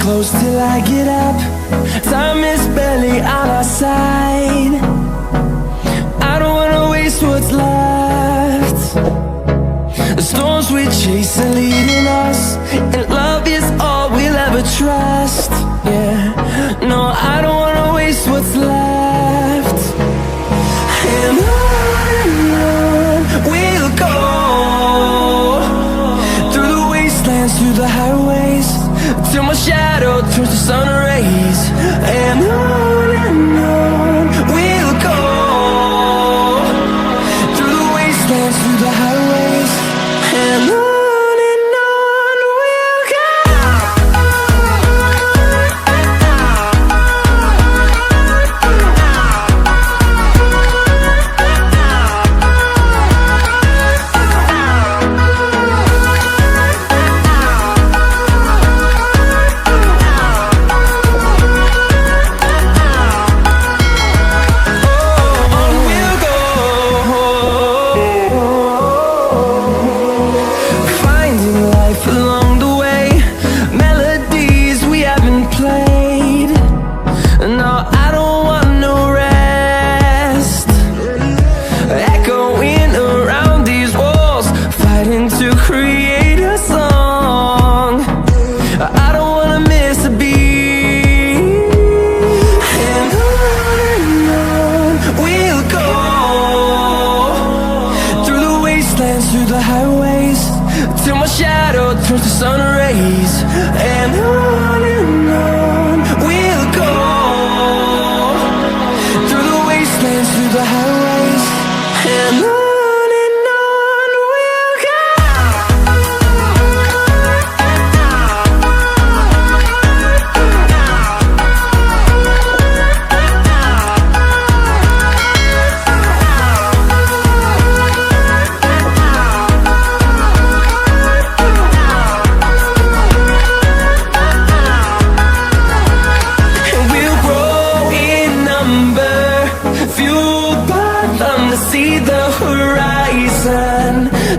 close till I get up. Time is barely on our side. I don't wanna waste what's left. The storms we chase are leading us, and love is all we'll ever trust. Yeah, no, I don't wanna waste what's left. And on we'll go, through the wastelands, through the highways, till my shadow turns to sun rays. And on we'll go, through the wastelands, through the highways, and on we'll go. To create a song, I don't wanna miss a beat. And on we'll go, through the wastelands, through the highways, till my shadow turns to sun rays. And on we'll go, through the wastelands, through the highways, and on. See the horizon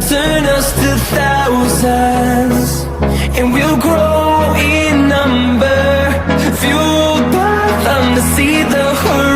turn us to thousands, and we'll grow in number, fueled by them to see the horizon.